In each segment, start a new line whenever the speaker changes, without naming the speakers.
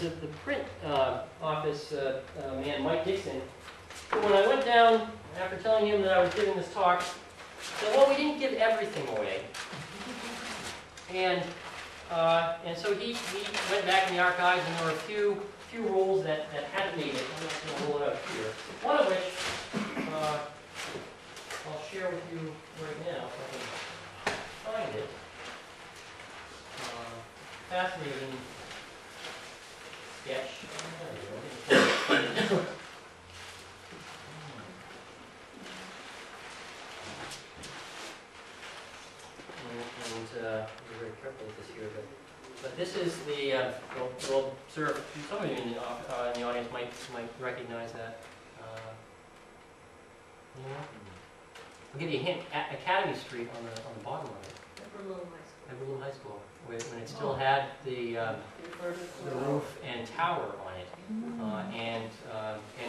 the print office man, Mike Dixon, who, when I went down after telling him that I was giving this talk, said, well, we didn't give everything away. And so he went back in the archives, and there were a few rolls that hadn't made it. I'm not going to roll it up here. One of which I'll share with you right now, if I can find it. Fascinating sketch. And be very careful with this here, but this is the. We'll observe. Some of you in the audience might recognize that. I'll give you a hint. Academy Street on the bottom of it. Everett High School, when it still had the roof and tower on it, and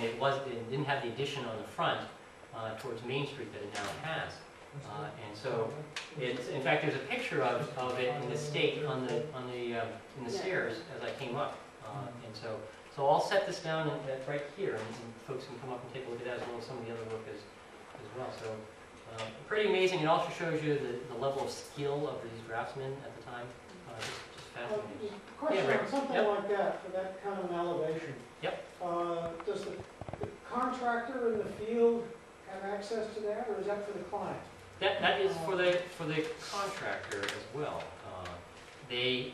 it didn't have the addition on the front towards Main Street that it now has. And so, in fact, there's a picture of it in the stake in the stairs as I came up. And so I'll set this down right here, and folks can come up and take a look at that, as well as some of the other work as well. So pretty amazing. It also shows you the level of skill of these draftsmen at the time. Just fascinating.
Question on something like that, for that kind of an elevation.
Yep.
Does the contractor in the field have access to that, or is that for the client?
That is for the contractor as well. They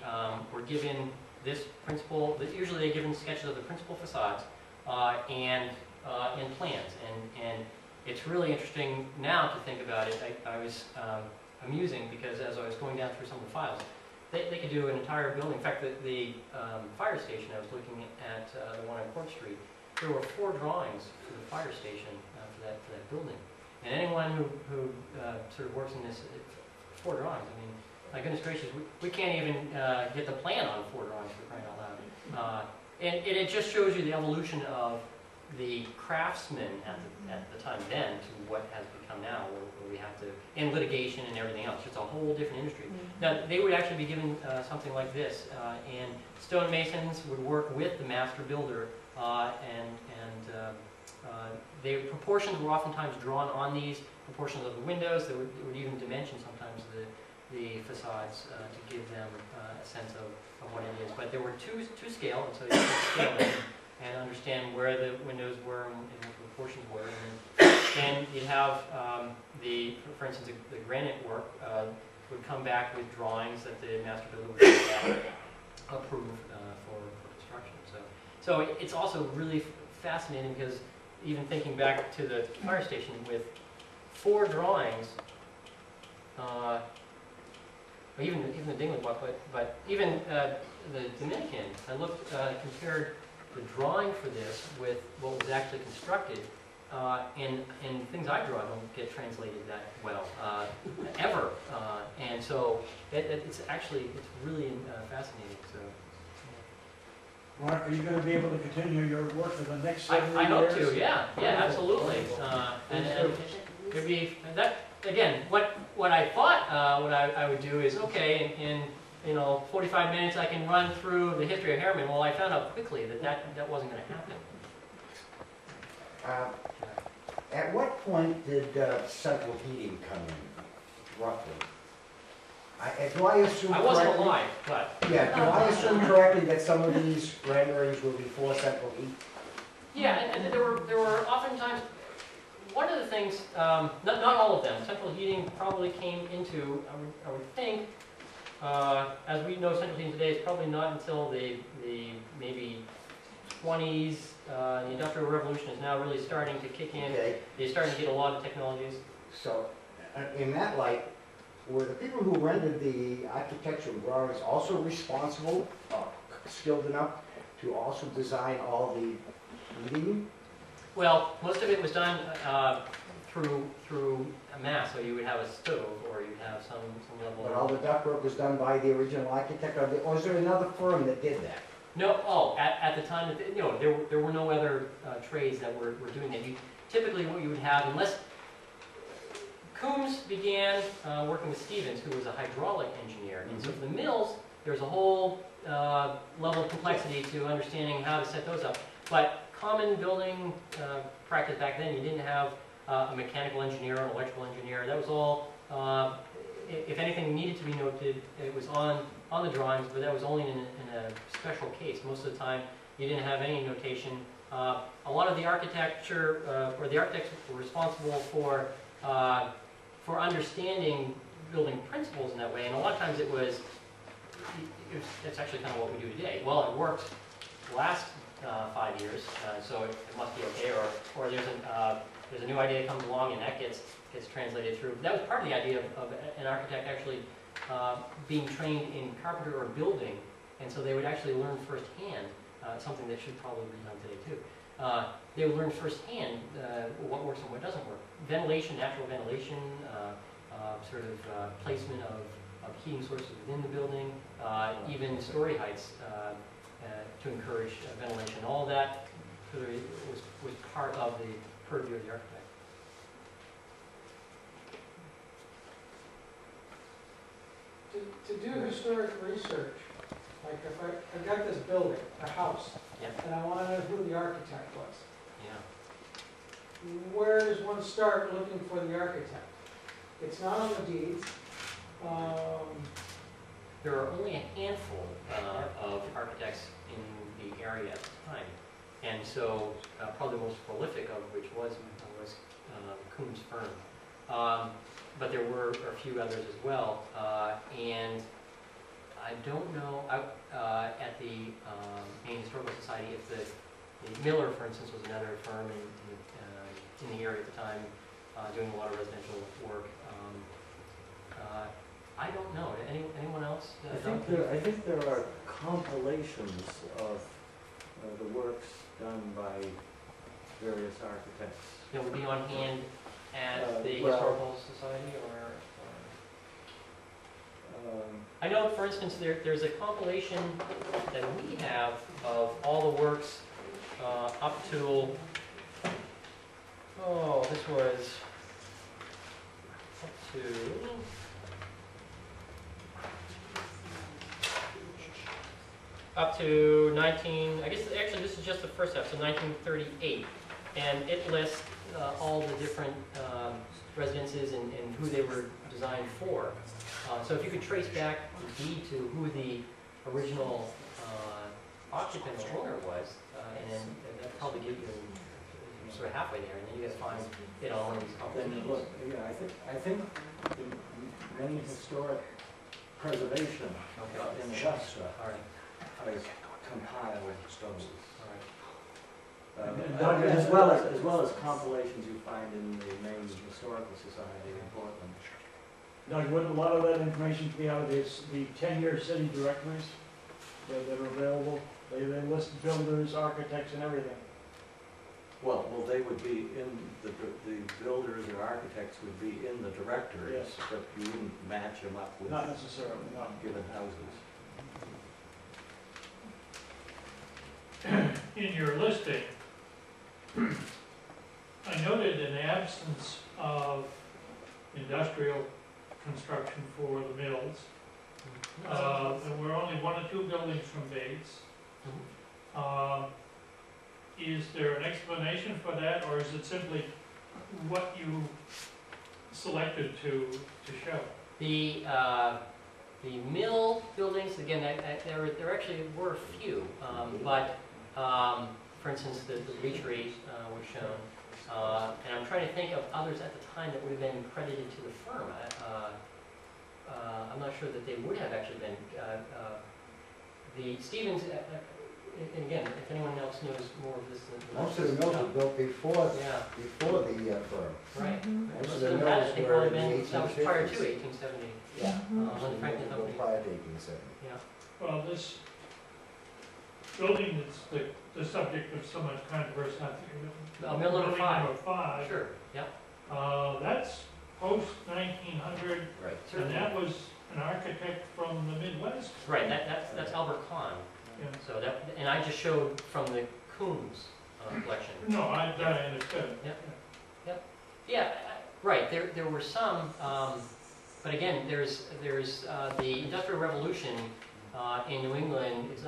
were given this principal. Usually they're given sketches of the principal facades and plans. And it's really interesting now to think about it. I was amusing because as I was going down through some of the files, they could do an entire building. In fact, the fire station, I was looking at the one on Court Street. There were 4 drawings for the fire station for that building. And anyone who sort of works in this, 4 drawings. I mean, my goodness gracious, we can't even get the plan on 4 drawings, for crying out loud. And it just shows you the evolution of the craftsmen at the time then to what has become now, where we have to, and litigation and everything else. It's a whole different industry. Now, they would actually be given something like this, and stonemasons would work with the master builder, the proportions were oftentimes drawn on these proportions of the windows. They would even dimension sometimes the facades to give them a sense of what it is. But there were two scale, and so you could scale them and understand where the windows were and what the proportions were. And you'd have for instance, the granite work would come back with drawings that the master builder would approve for construction. So it's also really fascinating because even thinking back to the fire station with 4 drawings, even the Dingley book, but even the Dominican, I looked, compared the drawing for this with what was actually constructed, and things I draw don't get translated that well, ever. And so it's really fascinating. So.
Mark, are you going to be able to continue your work for the next 7 years?
I hope to, yeah, absolutely. And it'd be that again. What I thought what I would do is okay, in 45 minutes I can run through the history of Harrimain. Well, I found out quickly that wasn't going to happen.
At what point did central heating come in, roughly? Do I assume
I wasn't
correctly?
alive, but
Yeah, do I assume correctly that some of these renderings were before central heat?
yeah, and there were oftentimes one of the things, not all of them. Central heating probably came into, I would think, as we know central heating today, is probably not until the maybe 20s. The Industrial Revolution is now really starting to kick in.
Okay.
They're starting to get a lot of technologies.
So, in that light, were the people who rendered the architectural drawings also responsible, skilled enough, to also design all the heating?
Well, most of it was done through a mass, so you would have a stove, or you'd have some level.
But all the ductwork was done by the original architect, or was there another firm that did that?
No. Oh, at the time, there were no other trades that were doing that. Typically, what you would have, unless Coombs began working with Stevens, who was a hydraulic engineer, and so for the mills, there's a whole level of complexity to understanding how to set those up. But common building practice back then, you didn't have a mechanical engineer or an electrical engineer. That was all, if anything needed to be noted, it was on the drawings, but that was only in a special case. Most of the time, you didn't have any notation. A lot of the architecture, or the architects were responsible for understanding building principles in that way, and a lot of times it's actually kind of what we do today. Well, it worked the last 5 years, so it must be okay, or there's a new idea that comes along and that gets translated through. That was part of the idea of an architect actually being trained in carpenter or building, and so they would actually learn firsthand, something that should probably be done today too. They would learn firsthand what works and what doesn't work. Ventilation, natural ventilation, sort of placement of heating sources within the building, even story heights to encourage ventilation. All that was part of the purview of the architect.
To do historic research, like if I've got this building, a house,
Yep.
and I want to know who the architect was,
Yeah.
where does one start looking for the architect? It's not on the deeds.
There are only a handful of architects in the area at the time, and so probably the most prolific of which was Kuhn's firm. But there were a few others as well, and I don't know at the Maine Historical Society if the Miller, for instance, was another firm in the area at the time doing a lot of residential work. I don't know. Anyone else?
I think there are compilations of the works done by various architects.
That would be on hand at the
well,
Historical Society, or I know, for instance, there's a compilation that we have of all the works up to, this was up to 19, I guess actually this is just the first half, so 1938. And it lists all the different residences and who they were designed for. So if you could trace back the deed to who the original occupant or owner was, and then that'd probably get you sort of halfway there, and then you guys find it all in these
Then
compilations.
look, yeah, I think the Maine Historic Preservation
Okay.
in Augusta
All right.
has compiled those.
All right.
As well as compilations you find in the Maine Historical Society in Portland.
Doug, wouldn't a lot of that information be out of the 10-year city directories that are available? They list builders, architects, and everything.
Well, they would be in, the builders or architects would be in the directories,
Yes.
but you wouldn't match them up with
Not necessarily, no.
given houses.
In your listing, I noted an absence of industrial construction for the mills. There were only 1 or 2 buildings from Bates. Is there an explanation for that, or is it simply what you selected to show?
The mill buildings, again, there actually were a few, but for instance, the bleachery was shown, and I'm trying to think of others at the time that would have been credited to the firm. I'm not sure that they would have actually been. The Stevens, and again, if anyone else knows more of this than
Most of the mills were built before
yeah,
the firm.
right.
Most
Most
of
of
the
them
mills
had, they
were
probably
in the
been established prior to
1850s.
1870.
Yeah.
When the Franklin
Built
Company.
prior to 1870.
Yeah.
Well, this building that's the subject of so much controversy, I think.
Mill number
Building
5.
number 5.
Sure. Yeah.
That's post-1900,
Right.
and
Certainly.
that was an architect from the Midwest.
Right. That's Albert Kahn.
Yeah.
So that, and I just showed from the Kuhn's collection.
No, I understood.
Yeah, right. There were some, but again, there's the Industrial Revolution in New England, it's